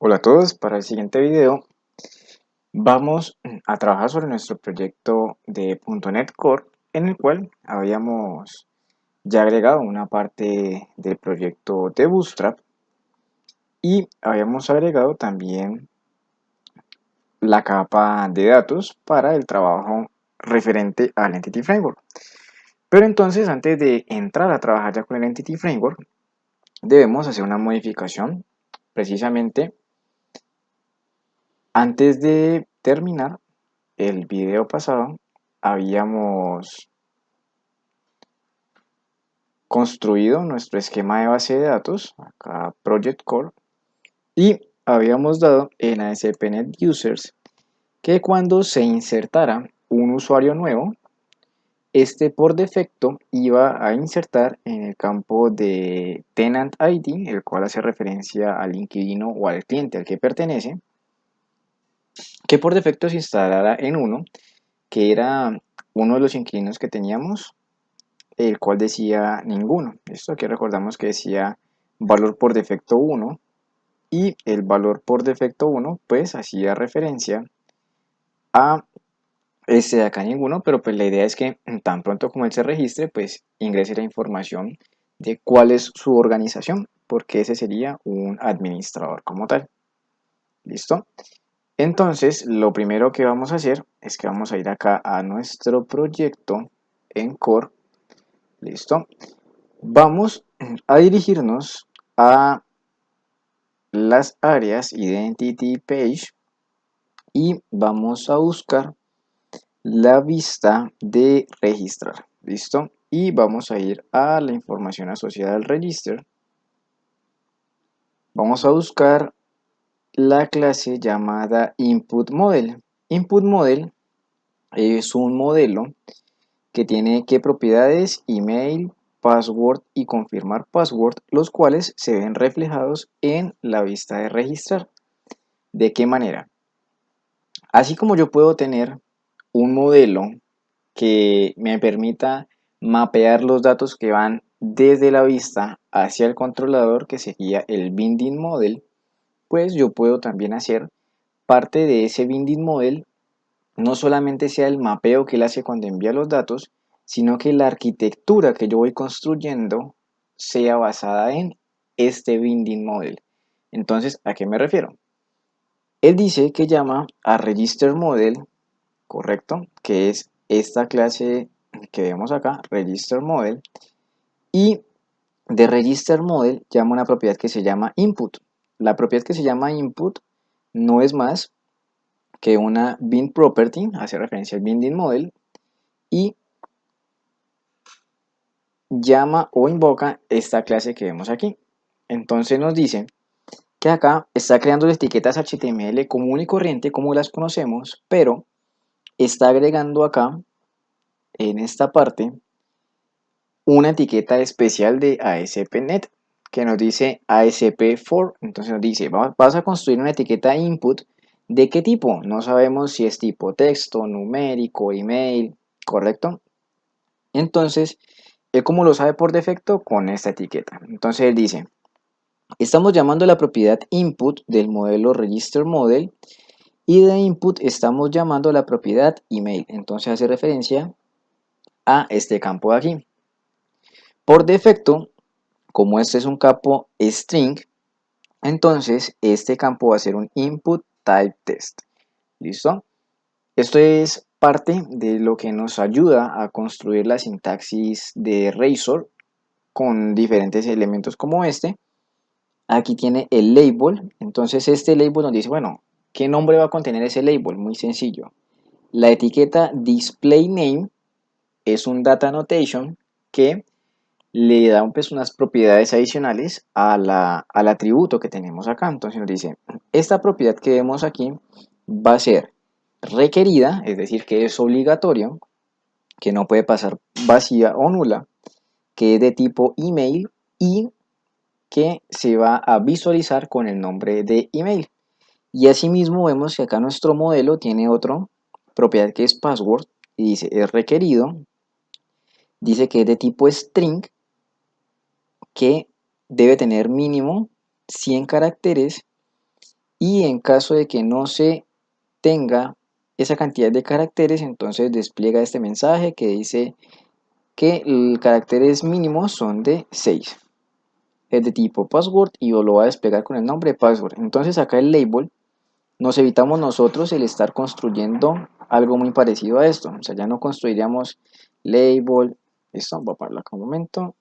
Hola a todos, para el siguiente video vamos a trabajar sobre nuestro proyecto de .NET Core en el cual habíamos ya agregado una parte del proyecto de Bootstrap y habíamos agregado también la capa de datos para el trabajo referente al Entity Framework. Pero entonces, antes de entrar a trabajar ya con el Entity Framework, debemos hacer una modificación. Precisamente antes de terminar el video pasado habíamos construido nuestro esquema de base de datos, acá Project Core, y habíamos dado en ASP.NET Users que cuando se insertara un usuario nuevo, este por defecto iba a insertar en el campo de Tenant ID, el cual hace referencia al inquilino o al cliente al que pertenece, que por defecto se instalara en uno, que era uno de los inquilinos que teníamos, el cual decía ninguno. Esto aquí recordamos que decía valor por defecto 1 y el valor por defecto 1 pues hacía referencia a este de acá ninguno, pero pues la idea es que tan pronto como él se registre pues ingrese la información de cuál es su organización, porque ese sería un administrador como tal. ¿Listo? Entonces lo primero que vamos a hacer es que vamos a ir acá a nuestro proyecto en Core. ¿Listo? Vamos a dirigirnos a las áreas Identity Page y vamos a buscar la vista de registrar. ¿Listo? Y vamos a ir a la información asociada al register. Vamos a buscar la clase llamada Input Model. Input Model es un modelo que tiene qué propiedades: email, password y confirmar password, los cuales se ven reflejados en la vista de registrar. ¿De qué manera? Así como yo puedo tener un modelo que me permita mapear los datos que van desde la vista hacia el controlador, que sería el binding model, pues yo puedo también hacer parte de ese binding model, no solamente sea el mapeo que él hace cuando envía los datos, sino que la arquitectura que yo voy construyendo sea basada en este binding model. Entonces, ¿a qué me refiero? Él dice que llama a register model, correcto, que es esta clase que vemos acá, register model, y de register model llama una propiedad que se llama input. La propiedad que se llama input no es más que una bind property, hace referencia al binding model, y llama o invoca esta clase que vemos aquí. Entonces nos dice que acá está creando las etiquetas HTML común y corriente como las conocemos, pero está agregando acá en esta parte una etiqueta especial de ASP.NET que nos dice ASP4. Entonces nos dice, vas a construir una etiqueta input. ¿De qué tipo? No sabemos si es tipo texto, numérico, email, ¿correcto? Entonces, él como lo sabe por defecto con esta etiqueta. Entonces él dice, estamos llamando la propiedad input del modelo register model y de input estamos llamando la propiedad email. Entonces hace referencia a este campo de aquí. Por defecto, como este es un campo string, entonces este campo va a ser un input type test. ¿Listo? Esto es parte de lo que nos ayuda a construir la sintaxis de Razor con diferentes elementos como este. Aquí tiene el label, entonces este label nos dice, bueno, ¿qué nombre va a contener ese label? Muy sencillo. La etiqueta display name es un data annotation que le da pues, unas propiedades adicionales al atributo que tenemos acá. Entonces nos dice, esta propiedad que vemos aquí va a ser requerida, es decir, que es obligatorio, que no puede pasar vacía o nula, que es de tipo email y que se va a visualizar con el nombre de email. Y asimismo vemos que acá nuestro modelo tiene otra propiedad que es password y dice es requerido, dice que es de tipo string, que debe tener mínimo 100 caracteres y en caso de que no se tenga esa cantidad de caracteres, entonces despliega este mensaje que dice que los caracteres mínimos son de 6. Es de tipo password y lo va a desplegar con el nombre password. Entonces acá el label nos evitamos nosotros el estar construyendo algo muy parecido a esto. O sea, ya no construiríamos label. Esto, voy a pararlo acá un momento.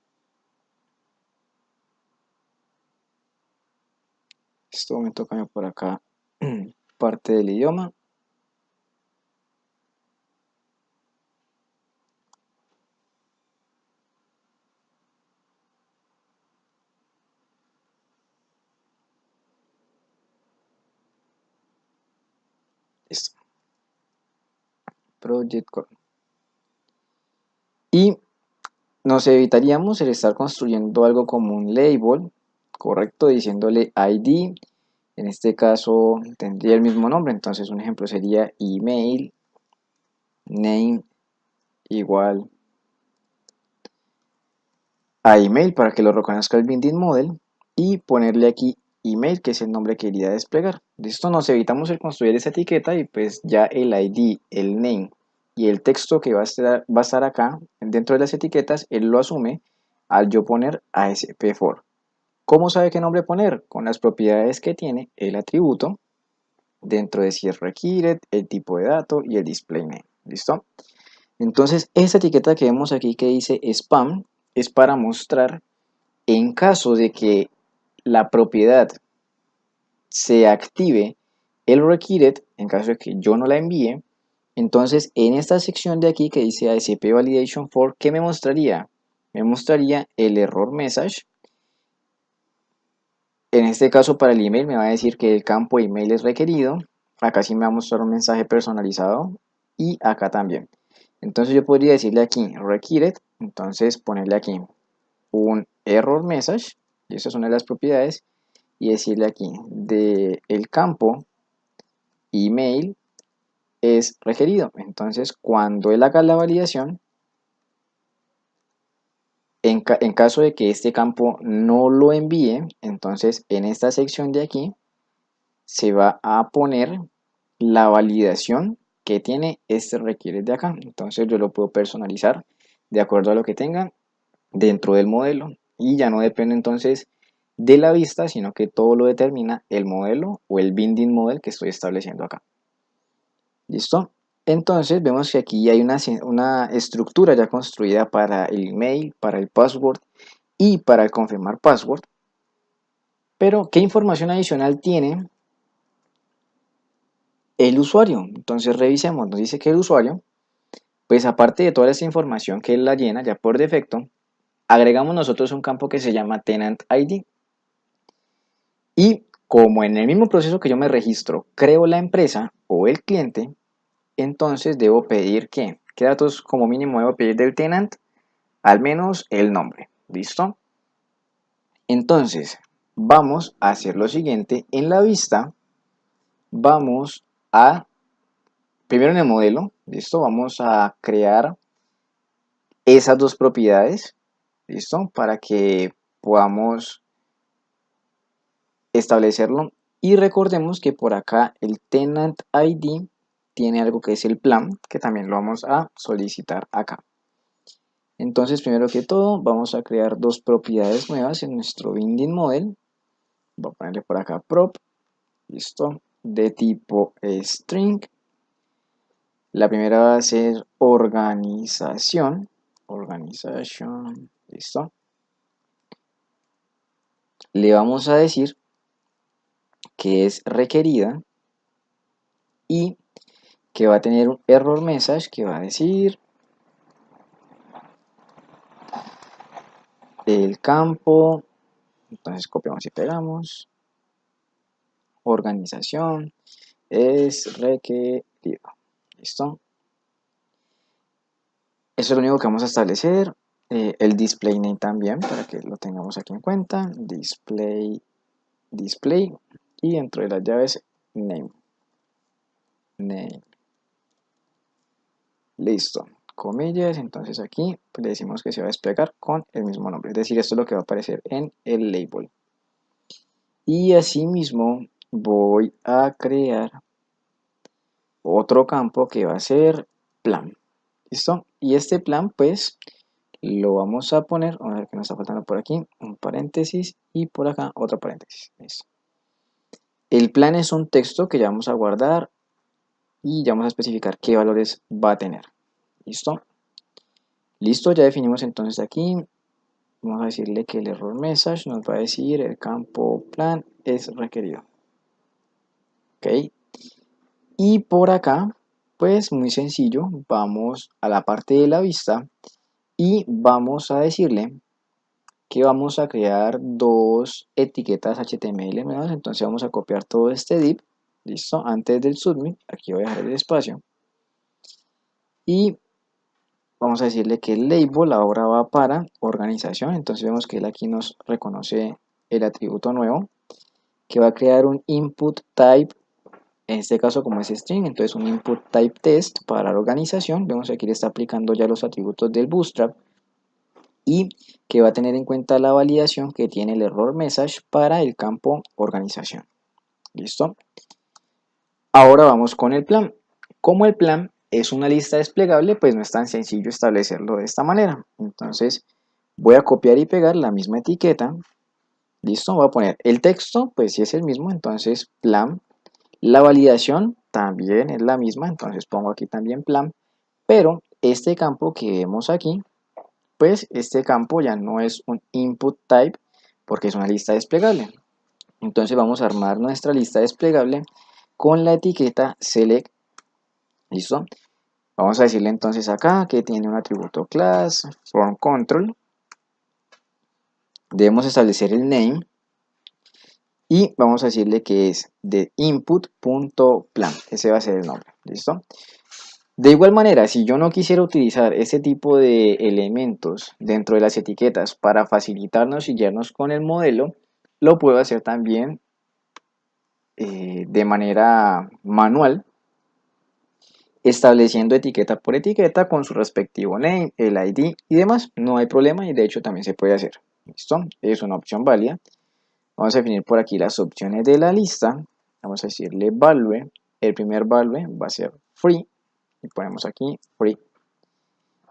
Este momento cambio por acá parte del idioma. Listo. Project Core. Y nos evitaríamos el estar construyendo algo como un label, correcto, diciéndole ID. En este caso tendría el mismo nombre, entonces un ejemplo sería email name igual a email para que lo reconozca el binding model y ponerle aquí email, que es el nombre que iría a desplegar. De esto nos evitamos el construir esa etiqueta y pues ya el ID, el name y el texto que va a estar acá dentro de las etiquetas, él lo asume al yo poner ASP4. ¿Cómo sabe qué nombre poner? Con las propiedades que tiene el atributo dentro de si es required, el tipo de dato y el display name. ¿Listo? Entonces, esta etiqueta que vemos aquí que dice spam es para mostrar en caso de que la propiedad se active el required, en caso de que yo no la envíe, entonces en esta sección de aquí que dice ASP Validation for, ¿qué me mostraría? Me mostraría el error message. En este caso para el email me va a decir que el campo email es requerido. Acá sí me va a mostrar un mensaje personalizado y acá también. Entonces yo podría decirle aquí required, entonces ponerle aquí un error message, y esa es una de las propiedades, y decirle aquí de el campo email es requerido. Entonces cuando él haga la validación, en caso de que este campo no lo envíe, entonces en esta sección de aquí se va a poner la validación que tiene este requiere de acá. Entonces yo lo puedo personalizar de acuerdo a lo que tenga dentro del modelo y ya no depende entonces de la vista, sino que todo lo determina el modelo o el binding model que estoy estableciendo acá. ¿Listo? Entonces vemos que aquí hay una estructura ya construida para el email, para el password y para el confirmar password. Pero, ¿qué información adicional tiene el usuario? Entonces revisemos, nos dice que el usuario, pues aparte de toda esta información que él la llena ya por defecto, agregamos nosotros un campo que se llama Tenant ID. Y como en el mismo proceso que yo me registro, creo la empresa o el cliente, entonces debo pedir ¿qué datos como mínimo debo pedir del tenant? Al menos el nombre. ¿Listo? Entonces, vamos a hacer lo siguiente. En la vista, vamos a, primero en el modelo, ¿listo? Vamos a crear esas dos propiedades, ¿listo? Para que podamos establecerlo. Y recordemos que por acá el tenant ID tiene algo que es el plan, que también lo vamos a solicitar acá. Entonces, primero que todo, vamos a crear dos propiedades nuevas en nuestro binding model. Voy a ponerle por acá prop, listo, de tipo string. La primera va a ser organización, listo. Le vamos a decir que es requerida y que va a tener un error message que va a decir el campo, entonces copiamos y pegamos, organización es requerido, listo. Eso es lo único que vamos a establecer. El display name también para que lo tengamos aquí en cuenta, display y dentro de las llaves name, listo, comillas. Entonces aquí pues, le decimos que se va a desplegar con el mismo nombre, es decir, esto es lo que va a aparecer en el label. Y asimismo voy a crear otro campo que va a ser plan. ¿Listo? Y este plan pues lo vamos a poner, a ver qué nos está faltando por aquí, un paréntesis y por acá otro paréntesis. Listo. El plan es un texto que ya vamos a guardar y ya vamos a especificar qué valores va a tener. ¿Listo? Listo, ya definimos entonces aquí. Vamos a decirle que el error message nos va a decir el campo plan es requerido. Ok. Y por acá, pues muy sencillo, vamos a la parte de la vista y vamos a decirle que vamos a crear dos etiquetas HTML nuevas. Entonces vamos a copiar todo este div, listo, antes del submit. Aquí voy a dejar el espacio y vamos a decirle que el label ahora va para organización. Entonces vemos que él aquí nos reconoce el atributo nuevo que va a crear un input type, en este caso como es string, entonces un input type test para la organización. Vemos que aquí le está aplicando ya los atributos del Bootstrap y que va a tener en cuenta la validación que tiene el error message para el campo organización. ¿Listo? Ahora vamos con el plan. Como el plan es una lista desplegable, pues no es tan sencillo establecerlo de esta manera. Entonces voy a copiar y pegar la misma etiqueta. Listo, voy a poner el texto, pues si es el mismo, entonces plan. La validación también es la misma, entonces pongo aquí también plan. Pero este campo que vemos aquí, pues este campo ya no es un input type porque es una lista desplegable. Entonces vamos a armar nuestra lista desplegable con la etiqueta select. ¿Listo? Vamos a decirle entonces acá que tiene un atributo class from control. Debemos establecer el name y vamos a decirle que es de input.plan. Ese va a ser el nombre. ¿Listo? De igual manera, si yo no quisiera utilizar este tipo de elementos dentro de las etiquetas para facilitarnos y guiarnos con el modelo, lo puedo hacer también de manera manual, estableciendo etiqueta por etiqueta con su respectivo name, el ID y demás. No hay problema y de hecho también se puede hacer. ¿Listo? Es una opción válida. Vamos a definir por aquí las opciones de la lista. Vamos a decirle value. El primer value va a ser free. Y ponemos aquí free.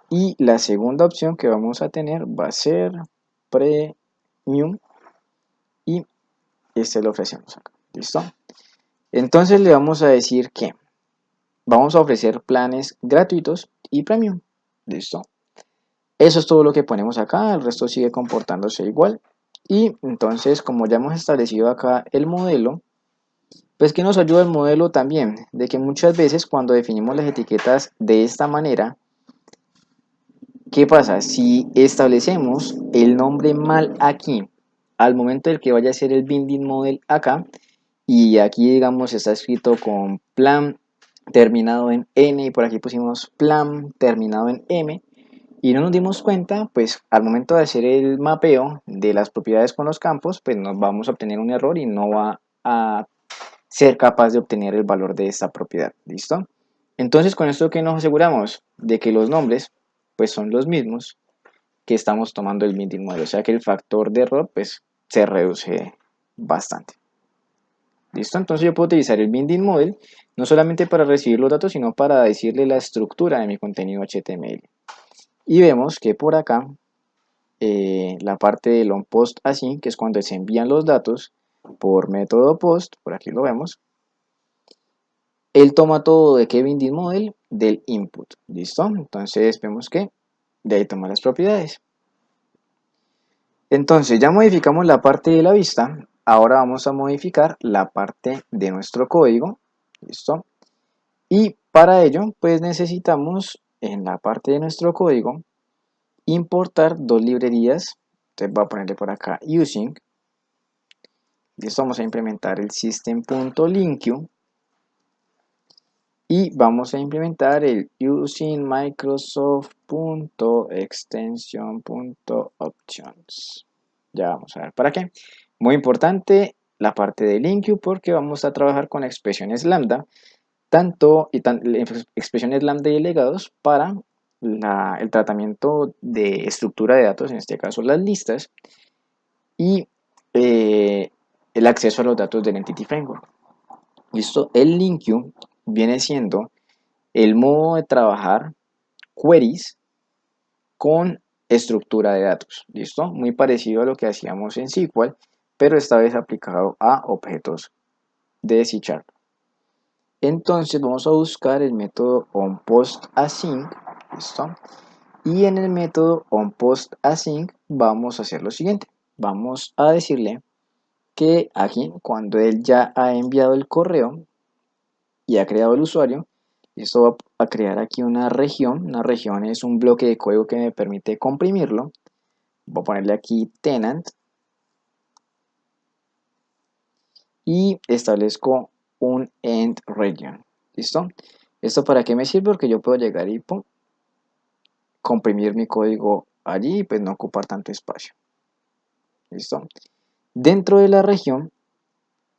Y la segunda opción que vamos a tener va a ser premium. Y este lo ofrecemos acá. ¿Listo? Entonces le vamos a decir que vamos a ofrecer planes gratuitos y premium. ¿Listo? Eso es todo lo que ponemos acá. El resto sigue comportándose igual. Y entonces, como ya hemos establecido acá el modelo, pues que nos ayuda el modelo también, de que muchas veces cuando definimos las etiquetas de esta manera, ¿qué pasa? Si establecemos el nombre mal aquí, al momento del que vaya a ser el binding model acá, y aquí digamos está escrito con plan terminado en N y por aquí pusimos plan terminado en M, y no nos dimos cuenta, pues al momento de hacer el mapeo de las propiedades con los campos, pues nos vamos a obtener un error y no va a ser capaz de obtener el valor de esta propiedad. ¿Listo? Entonces, con esto que nos aseguramos de que los nombres pues son los mismos que estamos tomando el binding model, o sea que el factor de error pues se reduce bastante. ¿Listo? Entonces yo puedo utilizar el binding model no solamente para recibir los datos, sino para decirle la estructura de mi contenido HTML. Y vemos que por acá la parte del onPost así, que es cuando se envían los datos por método post, por aquí lo vemos, él toma todo de qué binding model del input. ¿Listo? Entonces vemos que de ahí toma las propiedades. Entonces ya modificamos la parte de la vista. Ahora vamos a modificar la parte de nuestro código. ¿Listo? Y para ello pues necesitamos en la parte de nuestro código importar dos librerías. Entonces voy a ponerle por acá using. Listo, vamos a implementar el system.linQ y vamos a implementar el using microsoft.extension.options. Ya vamos a ver para qué. Muy importante la parte de LinQ porque vamos a trabajar con expresiones lambda, expresiones lambda y legados para el tratamiento de estructura de datos, en este caso las listas, y el acceso a los datos del Entity Framework. ¿Listo? El LINQ viene siendo el modo de trabajar queries con estructura de datos. ¿Listo? Muy parecido a lo que hacíamos en SQL, pero esta vez aplicado a objetos de C#. Entonces vamos a buscar el método onPostAsync. ¿Listo? Y en el método onPostAsync vamos a hacer lo siguiente. Vamos a decirle que aquí, cuando él ya ha enviado el correo y ha creado el usuario, esto va a crear aquí una región. Una región es un bloque de código que me permite comprimirlo. Voy a ponerle aquí tenant y establezco un end region. ¿Listo? ¿Esto para qué me sirve? Porque yo puedo llegar y pum, comprimir mi código allí y pues no ocupar tanto espacio. ¿Listo? Dentro de la región,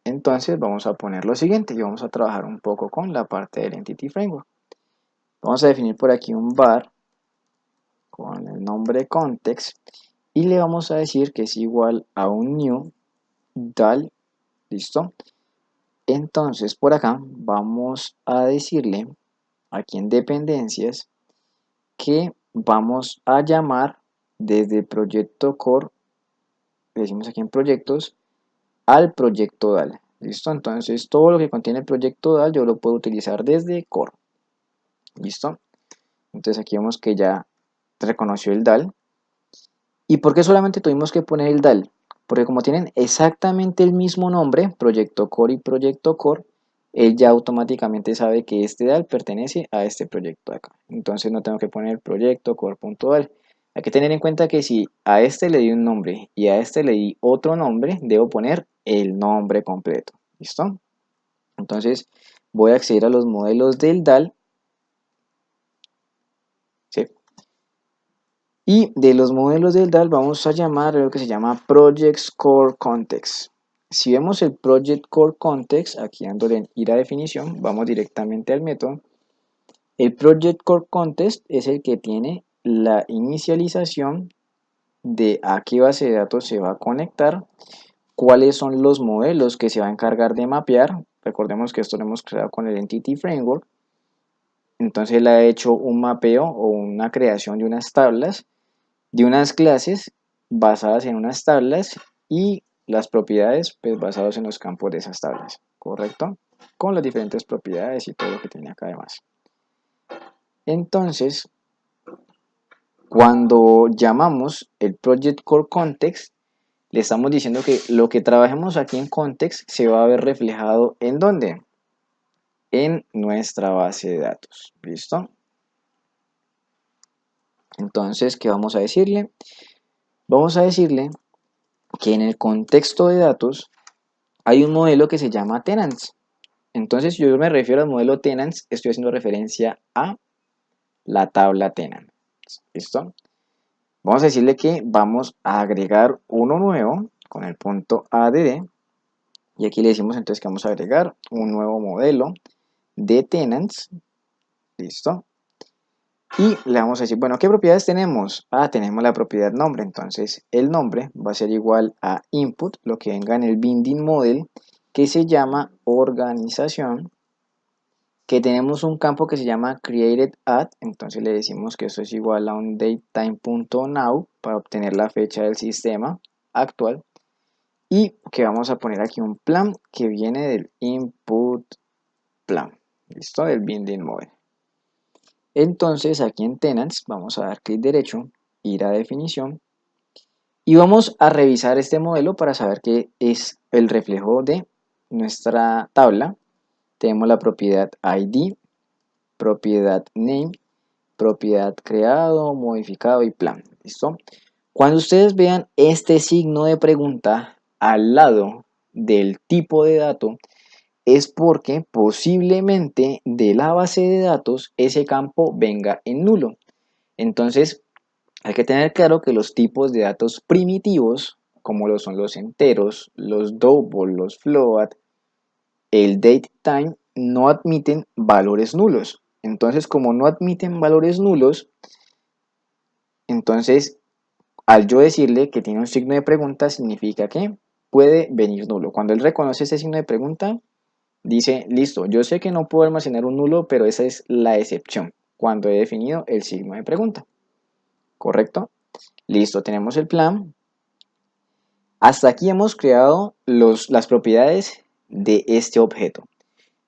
entonces vamos a poner lo siguiente y vamos a trabajar un poco con la parte del Entity Framework. Vamos a definir por aquí un var con el nombre context y le vamos a decir que es igual a un new dal. ¿Listo? Entonces por acá vamos a decirle aquí en dependencias que vamos a llamar desde proyecto core, le decimos aquí en proyectos, al proyecto DAL. ¿Listo? Entonces todo lo que contiene el proyecto DAL yo lo puedo utilizar desde core. ¿Listo? Entonces aquí vemos que ya reconoció el DAL. ¿Y por qué solamente tuvimos que poner el DAL? Porque como tienen exactamente el mismo nombre, proyecto core y proyecto core, él ya automáticamente sabe que este DAL pertenece a este proyecto de acá. Entonces no tengo que poner proyecto core.dal. Hay que tener en cuenta que si a este le di un nombre y a este le di otro nombre, debo poner el nombre completo. ¿Listo? Entonces voy a acceder a los modelos del DAL. ¿Sí? Y de los modelos del DAL vamos a llamar lo que se llama Project Core Context. Si vemos el Project Core Context, aquí dándole en ir a definición, vamos directamente al método. El Project Core Context es el que tiene la inicialización de a qué base de datos se va a conectar, cuáles son los modelos que se va a encargar de mapear. Recordemos que esto lo hemos creado con el Entity Framework. Entonces él ha hecho un mapeo o una creación de unas tablas, de unas clases basadas en unas tablas y las propiedades pues basadas en los campos de esas tablas, ¿correcto? Con las diferentes propiedades y todo lo que tiene acá además. Entonces, cuando llamamos el Project Core Context, le estamos diciendo que lo que trabajemos aquí en Context se va a ver reflejado ¿en dónde? En nuestra base de datos. ¿Listo? Entonces, ¿qué vamos a decirle? Vamos a decirle que en el contexto de datos hay un modelo que se llama tenants. Entonces, si yo me refiero al modelo tenants, estoy haciendo referencia a la tabla tenant. ¿Listo? Vamos a decirle que vamos a agregar uno nuevo con el punto add. Y aquí le decimos entonces que vamos a agregar un nuevo modelo de tenants. ¿Listo? Y le vamos a decir, bueno, ¿qué propiedades tenemos? Tenemos la propiedad nombre. Entonces, el nombre va a ser igual a input, lo que venga en el binding model, que se llama organización, que tenemos un campo que se llama created at, entonces le decimos que esto es igual a un datetime.now para obtener la fecha del sistema actual, y que vamos a poner aquí un plan que viene del input plan, ¿listo? Del binding model. Entonces aquí en tenants vamos a dar clic derecho, ir a definición, y vamos a revisar este modelo para saber que es el reflejo de nuestra tabla. Tenemos la propiedad ID, propiedad name, propiedad creado, modificado y plan. ¿Listo? Cuando ustedes vean este signo de pregunta al lado del tipo de dato, es porque posiblemente de la base de datos ese campo venga en nulo. Entonces, hay que tener claro que los tipos de datos primitivos, como lo son los enteros, los double, los float, el datetime, no admiten valores nulos. Entonces, como no admiten valores nulos, entonces al yo decirle que tiene un signo de pregunta, significa que puede venir nulo. Cuando él reconoce ese signo de pregunta, dice, listo, yo sé que no puedo almacenar un nulo, pero esa es la excepción, cuando he definido el signo de pregunta. ¿Correcto? Listo, tenemos el plan. Hasta aquí hemos creado las propiedades de este objeto.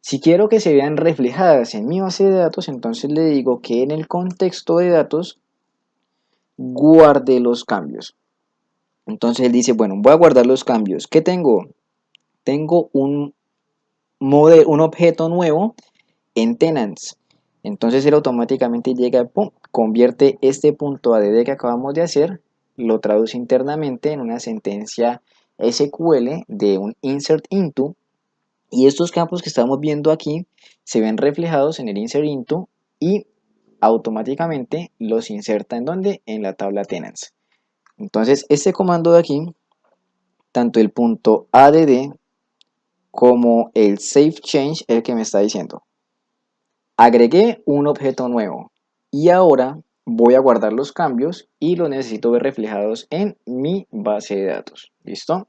Si quiero que se vean reflejadas en mi base de datos, entonces le digo que en el contexto de datos guarde los cambios. Entonces él dice, bueno, voy a guardar los cambios. ¿Qué tengo? Tengo un objeto nuevo en tenants. Entonces él automáticamente llega, pum, convierte este punto ADD que acabamos de hacer, lo traduce internamente en una sentencia SQL de un insert into, y estos campos que estamos viendo aquí se ven reflejados en el insert into y automáticamente los inserta en donde, en la tabla tenants. Entonces este comando de aquí, tanto el punto ADD como el save change, el que me está diciendo, agregué un objeto nuevo y ahora voy a guardar los cambios y los necesito ver reflejados en mi base de datos. ¿Listo?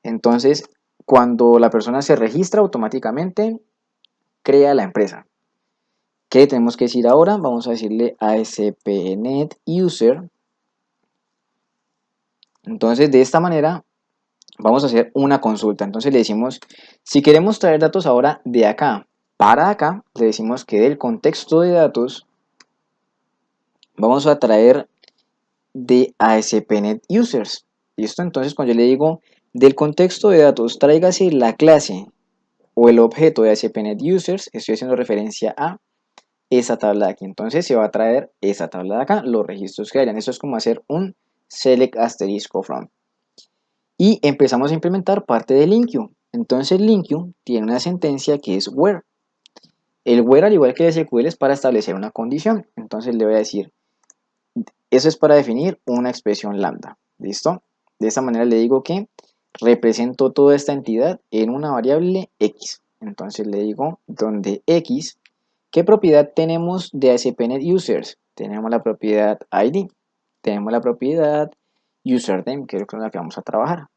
Entonces, cuando la persona se registra, automáticamente crea la empresa. ¿Qué tenemos que decir ahora? Vamos a decirle ASP.NET User. Entonces, de esta manera, vamos a hacer una consulta. Entonces le decimos, si queremos traer datos ahora de acá para acá, le decimos que del contexto de datos vamos a traer de ASP.NET Users. ¿Listo? Entonces cuando yo le digo del contexto de datos, tráigase la clase o el objeto de ASP.NET Users, estoy haciendo referencia a esa tabla de aquí. Entonces se va a traer esa tabla de acá, los registros que hayan. Eso es como hacer un select asterisco from. Y empezamos a implementar parte de LINQ. Entonces LINQ tiene una sentencia que es where. El where, al igual que el SQL, es para establecer una condición. Entonces le voy a decir, eso es para definir una expresión lambda. ¿Listo? De esta manera le digo que represento toda esta entidad en una variable x. Entonces le digo, donde x, ¿qué propiedad tenemos de ASP.NET Users? Tenemos la propiedad ID, tenemos la propiedad username, que es con la que vamos a trabajar.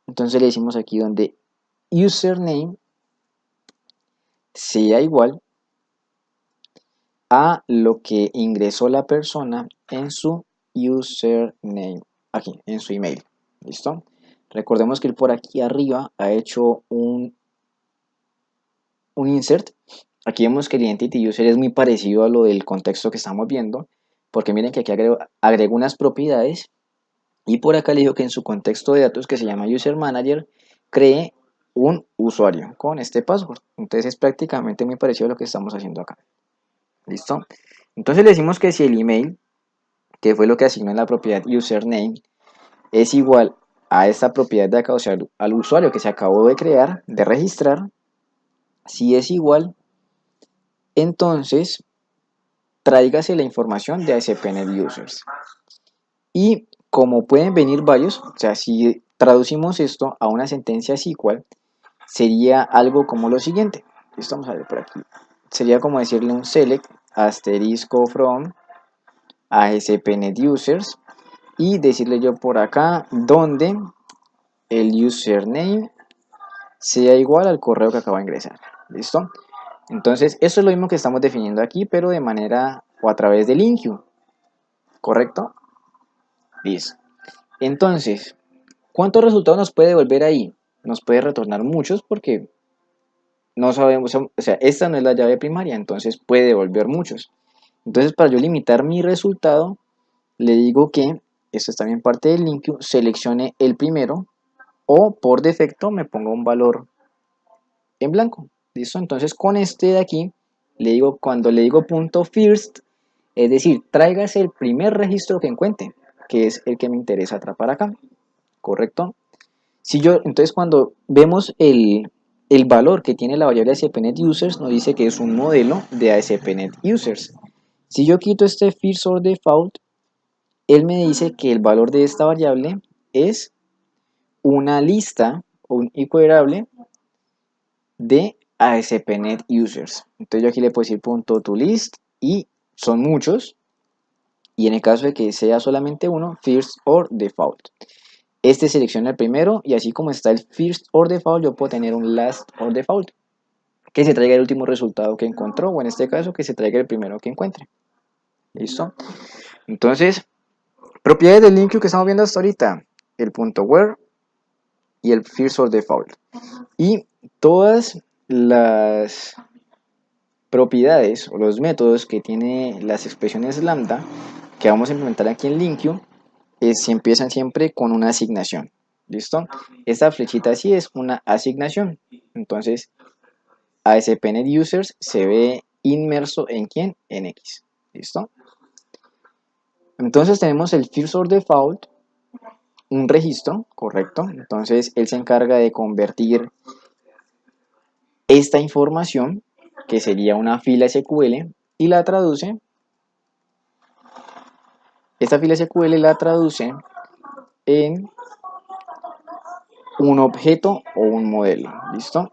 Entonces le decimos aquí donde username sea igual a lo que ingresó la persona en su username, aquí, en su email. ¿Listo? Recordemos que él por aquí arriba ha hecho un insert. Aquí vemos que el identity user es muy parecido a lo del contexto que estamos viendo, porque miren que aquí agrego unas propiedades y por acá le digo que en su contexto de datos, que se llama user manager, cree un usuario con este password. Entonces es prácticamente muy parecido a lo que estamos haciendo acá. ¿Listo? Entonces le decimos que si el email, que fue lo que asignó en la propiedad username, es igual a esta propiedad de acá, o sea, al usuario que se acabó de crear, de registrar, si es igual, entonces tráigase la información de ASP.NET Users. Y como pueden venir varios, o sea, si traducimos esto a una sentencia SQL, sería algo como lo siguiente. Esto vamos a ver por aquí. Sería como decirle un select asterisco from ASP.NET Users y decirle yo por acá donde el username sea igual al correo que acabo de ingresar. ¿Listo? Entonces, eso es lo mismo que estamos definiendo aquí, pero de manera o a través de LINQ. ¿Correcto? Listo. Entonces, ¿cuántos resultados nos puede devolver ahí? Nos puede retornar muchos porque no sabemos, o sea, esta no es la llave primaria, entonces puede devolver muchos. Entonces, para yo limitar mi resultado, le digo que, esto es también parte del LINQ, seleccione el primero o por defecto me ponga un valor en blanco. ¿Listo? Entonces con este de aquí, le digo, cuando le digo punto .first, es decir, tráigase el primer registro que encuentre, que es el que me interesa atrapar acá. ¿Correcto? Si yo, entonces cuando vemos el valor que tiene la variable ASP.NET Users, nos dice que es un modelo de ASP.NET Users. Si yo quito este first or default, él me dice que el valor de esta variable es una lista o un equivalable de ASP.NET Users. Entonces yo aquí le puedo decir punto .toList y son muchos. Y en el caso de que sea solamente uno, first or default. este selecciona el primero y así como está el first or default, yo puedo tener un last or default que se traiga el último resultado que encontró, o en este caso que se traiga el primero que encuentre. ¿Listo? Entonces, propiedades del link que estamos viendo hasta ahorita, el punto where y el first or default. Y todas las propiedades o los métodos que tiene las expresiones lambda que vamos a implementar aquí en LinkU se empiezan siempre con una asignación. ¿Listo? Esta flechita así es una asignación. Entonces, ASP.NET Users se ve inmerso en ¿quién? En X. ¿Listo? Entonces tenemos el first or default, un registro, correcto. Entonces él se encarga de convertir esta información, que sería una fila SQL, y la traduce. Esta fila SQL la traduce en un objeto o un modelo. ¿Listo?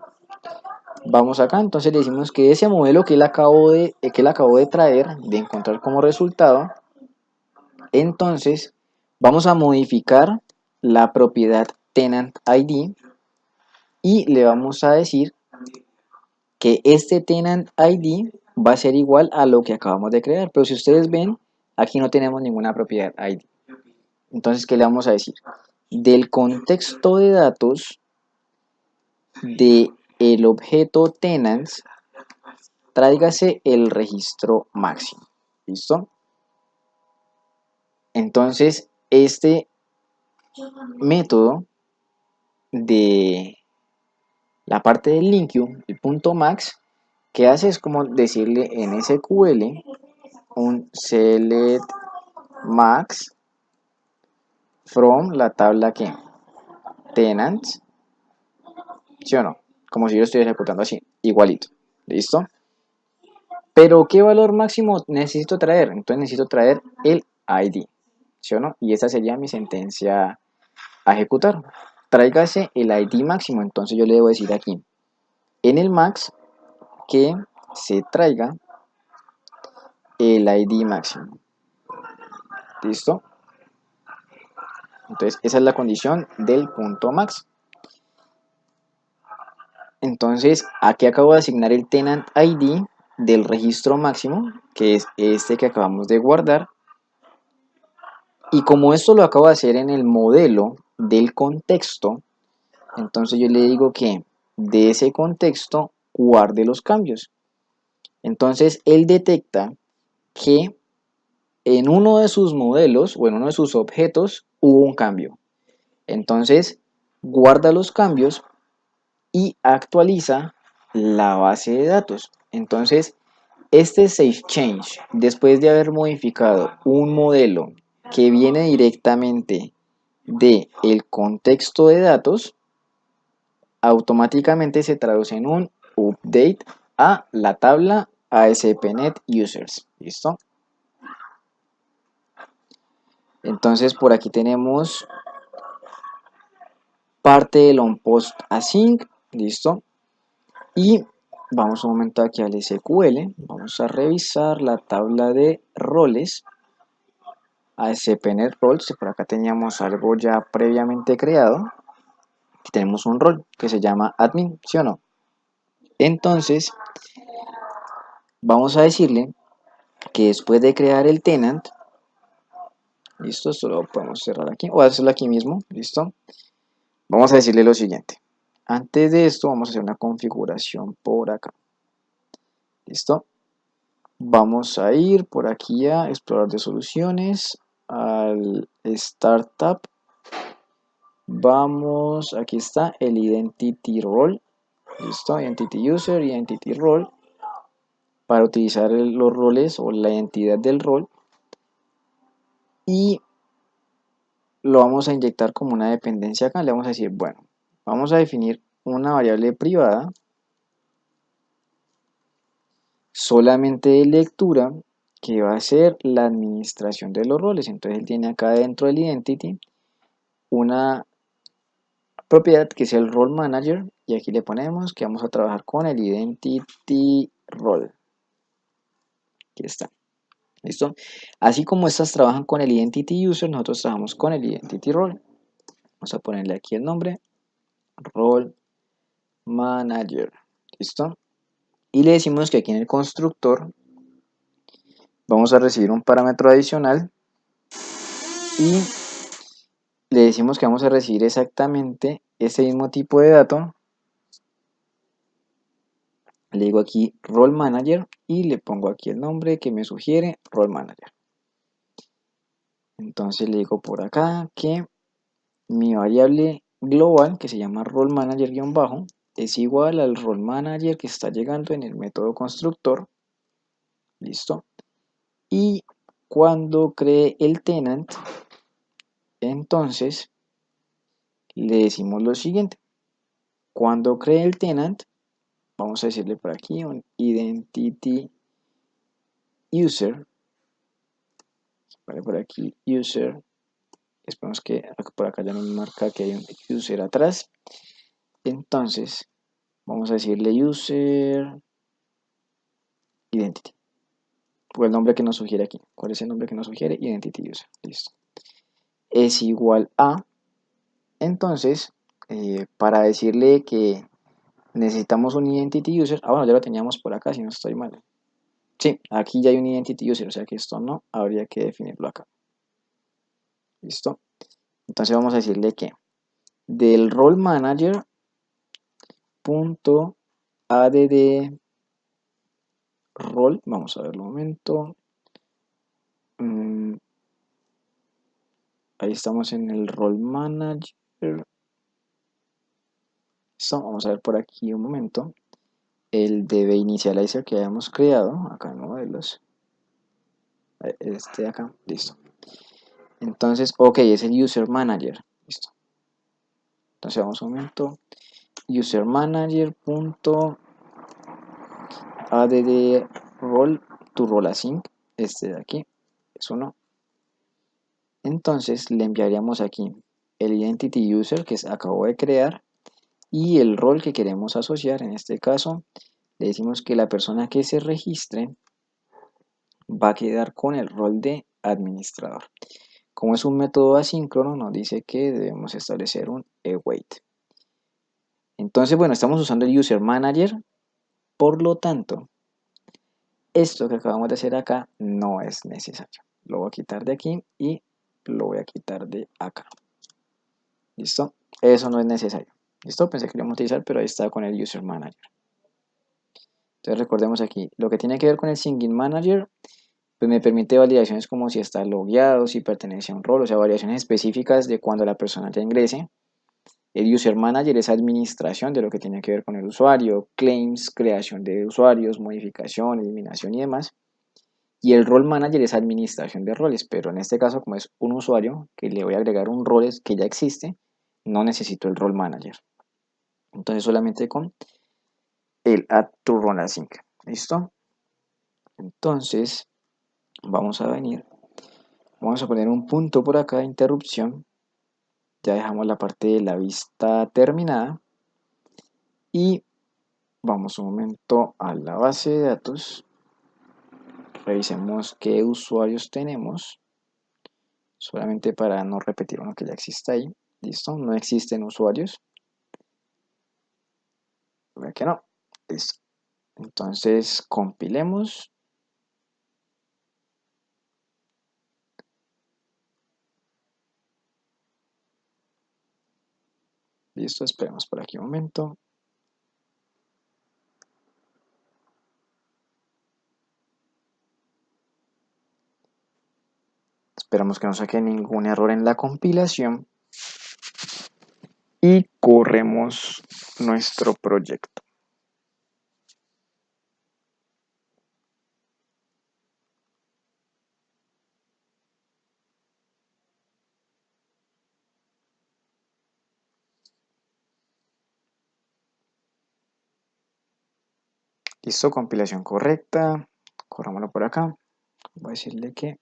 Vamos acá, entonces le decimos que ese modelo que él acabó de traer, de encontrar como resultado, entonces vamos a modificar la propiedad tenant ID y le vamos a decir que este tenant ID va a ser igual a lo que acabamos de crear. Pero si ustedes ven, aquí no tenemos ninguna propiedad ID. Entonces, ¿qué le vamos a decir? Del contexto de datos del objeto tenants, tráigase el registro máximo. ¿Listo? Entonces, este método de la parte del LinkU, el punto max, que hace es como decirle en SQL un select max from la tabla que tenants, ¿sí o no? Como si yo lo estuviera ejecutando así, igualito. ¿Listo? Pero ¿qué valor máximo necesito traer? Entonces necesito traer el ID, ¿sí o no? Y esa sería mi sentencia a ejecutar. Tráigase el ID máximo. Entonces yo le debo decir aquí en el max que se traiga el ID máximo. ¿Listo? Entonces esa es la condición del punto max. Entonces aquí acabo de asignar el tenant ID del registro máximo, que es este que acabamos de guardar. Y como esto lo acabo de hacer en el modelo del contexto, entonces yo le digo que de ese contexto guarde los cambios. Entonces él detecta que en uno de sus modelos o en uno de sus objetos hubo un cambio. Entonces guarda los cambios y actualiza la base de datos. Entonces este save change, después de haber modificado un modelo que viene directamente del contexto de datos, automáticamente se traduce en un update a la tabla ASP.NET Users. ¿Listo? Entonces por aquí tenemos parte del onPost async. ¿Listo? Y vamos un momento aquí al SQL. Vamos a revisar la tabla de roles. ASP.NET Roles. Por acá teníamos algo ya previamente creado. Aquí tenemos un rol que se llama admin, ¿sí o no? Entonces vamos a decirle que después de crear el tenant, listo, esto lo podemos cerrar aquí o hacerlo aquí mismo, listo. Vamos a decirle lo siguiente. Antes de esto vamos a hacer una configuración por acá. Listo. Vamos a ir por aquí a explorar de soluciones, al startup. Vamos, aquí está el identity role. Listo, identity user, identity role. Para utilizar los roles o la identidad del rol. Y lo vamos a inyectar como una dependencia acá. Le vamos a decir, bueno, vamos a definir una variable privada solamente de lectura que va a ser la administración de los roles. Entonces él tiene acá dentro del identity una propiedad que es el role manager y aquí le ponemos que vamos a trabajar con el identity role. Aquí está. ¿Listo? Así como estas trabajan con el identity user, nosotros trabajamos con el identity role. Vamos a ponerle aquí el nombre, Role Manager. ¿Listo? Y le decimos que aquí en el constructor vamos a recibir un parámetro adicional y le decimos que vamos a recibir exactamente ese mismo tipo de dato. Le digo aquí Role Manager y le pongo aquí el nombre que me sugiere Role Manager. Entonces le digo por acá que mi variable global, que se llama Role Manager-bajo, es igual al Role Manager que está llegando en el método constructor. Listo. Y cuando cree el tenant, entonces le decimos lo siguiente. Cuando cree el tenant, vamos a decirle por aquí un identity user. Vale, por aquí user. Esperamos que por acá ya nos marca que hay un user atrás. Entonces, vamos a decirle user identity. O el nombre que nos sugiere aquí. ¿Cuál es el nombre que nos sugiere? Identity user. Listo. Es igual a. Entonces, para decirle que necesitamos un identity user. Ah, bueno, ya lo teníamos por acá, si no estoy mal. Sí, aquí ya hay un identity user, o sea que esto no habría que definirlo acá. ¿Listo? Entonces vamos a decirle que del role manager punto add role, vamos a ver un momento. Ahí estamos en el role manager. Listo, vamos a ver por aquí un momento. El DB initializer que habíamos creado acá en modelos. Este de acá, listo. Entonces, ok, es el user manager. Listo. Entonces vamos un momento. User manager punto add role to role async. Este de aquí es uno. Entonces le enviaríamos aquí el identity user que acabo de crear y el rol que queremos asociar. En este caso le decimos que la persona que se registre va a quedar con el rol de administrador. Como es un método asíncrono, nos dice que debemos establecer un await. Entonces, bueno, estamos usando el user manager, por lo tanto, esto que acabamos de hacer acá no es necesario. Lo voy a quitar de aquí y lo voy a quitar de acá. ¿Listo? Eso no es necesario. ¿Listo? Pensé que lo íbamos a utilizar, pero ahí está con el user manager. Entonces recordemos aquí, lo que tiene que ver con el singing manager, pues me permite validaciones como si está logueado, si pertenece a un rol, o sea, variaciones específicas de cuando la persona ya ingrese. El user manager es administración de lo que tiene que ver con el usuario, claims, creación de usuarios, modificación, eliminación y demás. Y el role manager es administración de roles, pero en este caso, como es un usuario que le voy a agregar un rol que ya existe, no necesito el role manager. Entonces solamente con el add to role async. ¿Listo? Entonces vamos a venir, vamos a poner un punto por acá de interrupción. Ya dejamos la parte de la vista terminada y vamos un momento a la base de datos. Revisemos qué usuarios tenemos, solamente para no repetir uno que ya existe ahí. Listo, no existen usuarios. ¿Verdad que no? Listo. Entonces compilemos. Listo, esperemos por aquí un momento. Esperamos que no saque ningún error en la compilación. Y corremos nuestro proyecto. Listo, compilación correcta. Corrámoslo por acá. Voy a decirle que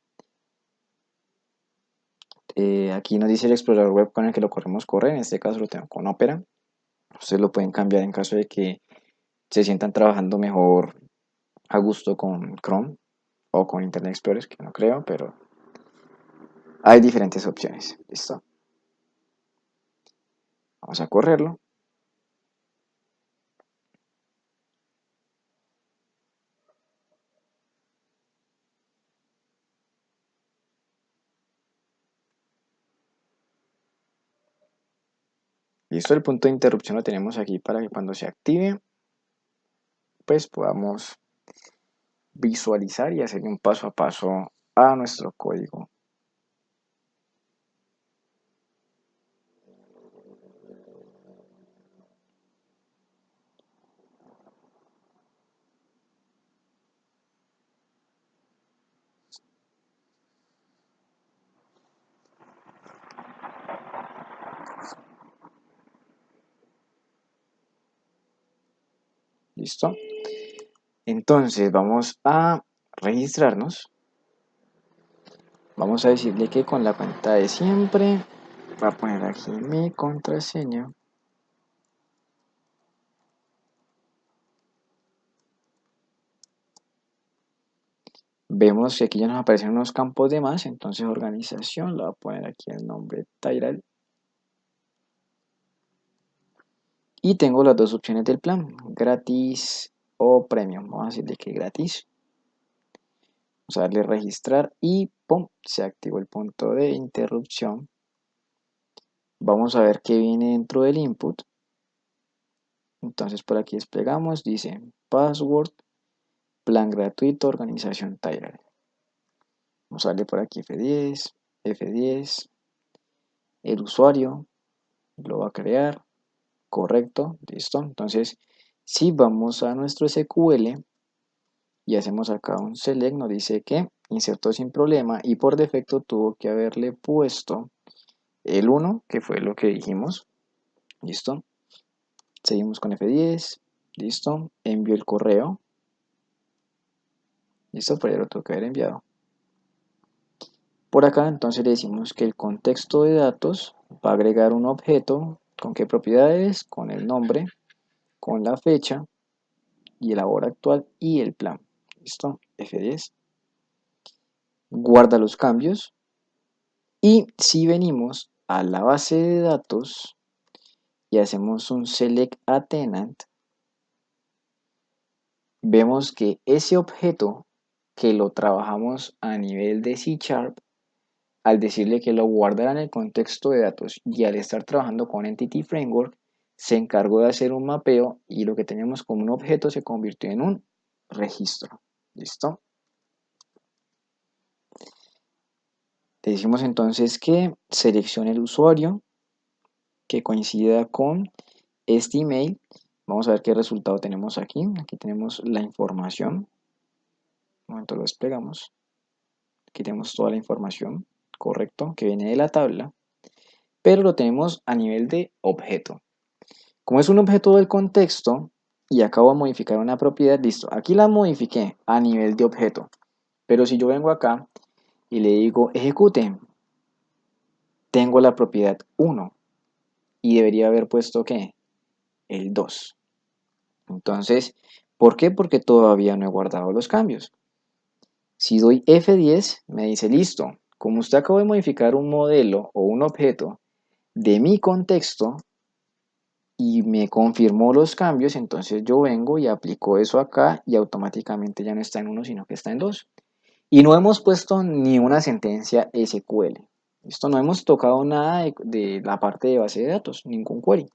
aquí nos dice el explorador web con el que lo corremos correr. En este caso lo tengo con Opera. Ustedes lo pueden cambiar en caso de que se sientan trabajando mejor a gusto con Chrome o con Internet Explorer, que no creo, pero hay diferentes opciones. Listo. Vamos a correrlo. Listo, el punto de interrupción lo tenemos aquí para que cuando se active, pues podamos visualizar y hacer un paso a paso a nuestro código. ¿Listo? Entonces vamos a registrarnos. Vamos a decirle que con la cuenta de siempre, voy a poner aquí mi contraseña. Vemos que aquí ya nos aparecen unos campos de más, entonces organización, le voy a poner aquí el nombre Tyral. Y tengo las dos opciones del plan, gratis o premium. Vamos a decirle que gratis. Vamos a darle registrar y ¡pum! Se activó el punto de interrupción. Vamos a ver qué viene dentro del input. Entonces por aquí desplegamos, dice password, plan gratuito, organización Tyral. Vamos a darle por aquí F10, F10, el usuario lo va a crear, correcto, listo. Entonces, si vamos a nuestro SQL y hacemos acá un select, nos dice que insertó sin problema y por defecto tuvo que haberle puesto el 1, que fue lo que dijimos, listo. Seguimos con F10, listo, envió el correo, listo, pero ya lo tuvo que haber enviado. Por acá entonces le decimos que el contexto de datos va a agregar un objeto, ¿con qué propiedades? Con el nombre, con la fecha y la hora actual y el plan. ¿Listo? F10. Guarda los cambios. Y si venimos a la base de datos y hacemos un select a tenant, vemos que ese objeto que lo trabajamos a nivel de C#, al decirle que lo guardará en el contexto de datos y al estar trabajando con Entity Framework, se encargó de hacer un mapeo y lo que teníamos como un objeto se convirtió en un registro. ¿Listo? Le decimos entonces que seleccione el usuario que coincida con este email. Vamos a ver qué resultado tenemos aquí. Aquí tenemos la información. Un momento lo desplegamos. Aquí tenemos toda la información, correcto, que viene de la tabla, pero lo tenemos a nivel de objeto. Como es un objeto del contexto y acabo de modificar una propiedad, listo. Aquí la modifiqué a nivel de objeto, pero si yo vengo acá y le digo ejecute, tengo la propiedad 1 y debería haber puesto ¿qué? El 2. Entonces, ¿por qué? Porque todavía no he guardado los cambios. Si doy F10, me dice listo. Como usted acaba de modificar un modelo o un objeto de mi contexto y me confirmó los cambios, entonces yo vengo y aplico eso acá y automáticamente ya no está en 1, sino que está en 2. Y no hemos puesto ni una sentencia SQL. Esto no hemos tocado nada de la parte de base de datos, ningún query.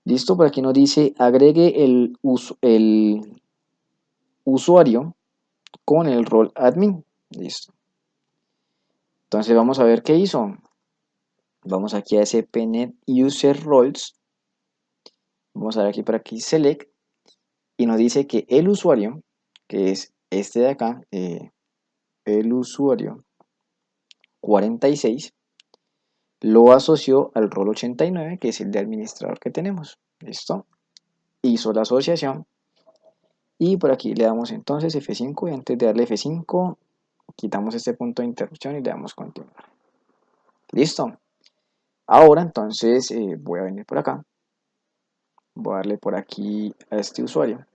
Listo, por aquí nos dice agregue el usuario con el rol admin. Listo. Entonces vamos a ver qué hizo. Vamos aquí a SPNet User Roles. Vamos a ver aquí por aquí Select. Y nos dice que el usuario, que es este de acá, el usuario 46, lo asoció al rol 89, que es el de administrador que tenemos. ¿Listo? Hizo la asociación. Y por aquí le damos entonces F5 y antes de darle F5 quitamos este punto de interrupción y le damos continuar. Listo. Ahora entonces voy a venir por acá. Voy a darle por aquí a este usuario.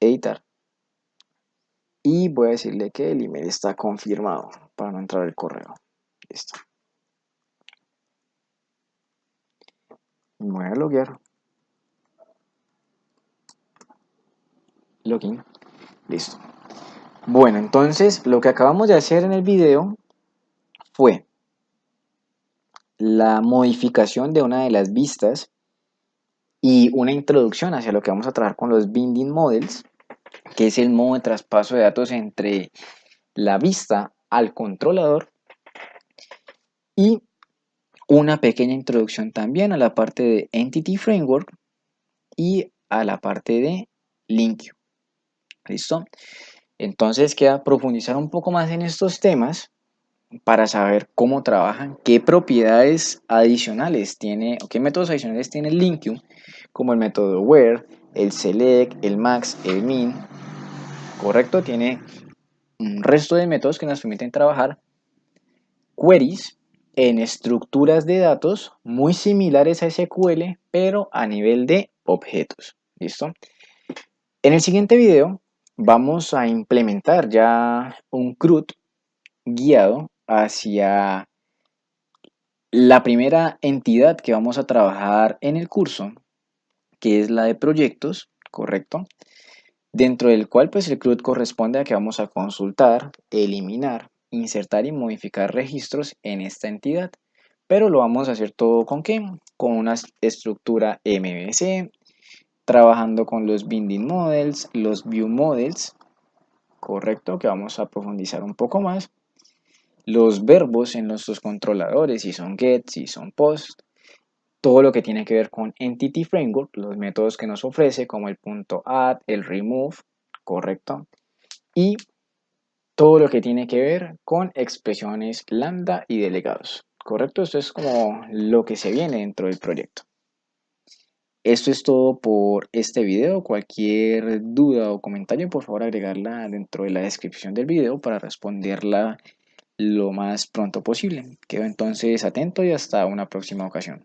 Editar. Y voy a decirle que el email está confirmado para no entrar el correo. Listo. Me voy a loguear. Login. Listo. Bueno, entonces lo que acabamos de hacer en el video fue la modificación de una de las vistas y una introducción hacia lo que vamos a trabajar con los binding models, que es el modo de traspaso de datos entre la vista al controlador, y una pequeña introducción también a la parte de Entity Framework y a la parte de LinkU. ¿Listo? Entonces queda profundizar un poco más en estos temas para saber cómo trabajan, qué propiedades adicionales tiene o qué métodos adicionales tiene el LinkU, como el método where, el select, el max, el min. Correcto, tiene un resto de métodos que nos permiten trabajar queries en estructuras de datos muy similares a SQL, pero a nivel de objetos. ¿Listo? En el siguiente video vamos a implementar ya un CRUD guiado hacia la primera entidad que vamos a trabajar en el curso, que es la de proyectos, ¿correcto? Dentro del cual pues el CRUD corresponde a que vamos a consultar, eliminar, insertar y modificar registros en esta entidad. Pero lo vamos a hacer todo ¿con qué? Con una estructura MVC, trabajando con los binding models, los view models, correcto, que vamos a profundizar un poco más. Los verbos en nuestros controladores, si son get, si son post, todo lo que tiene que ver con Entity Framework, los métodos que nos ofrece como el .add, el remove, correcto, y todo lo que tiene que ver con expresiones lambda y delegados, correcto. Esto es como lo que se viene dentro del proyecto. Esto es todo por este video. Cualquier duda o comentario, por favor agregarla dentro de la descripción del video para responderla lo más pronto posible. Quedo entonces atento y hasta una próxima ocasión.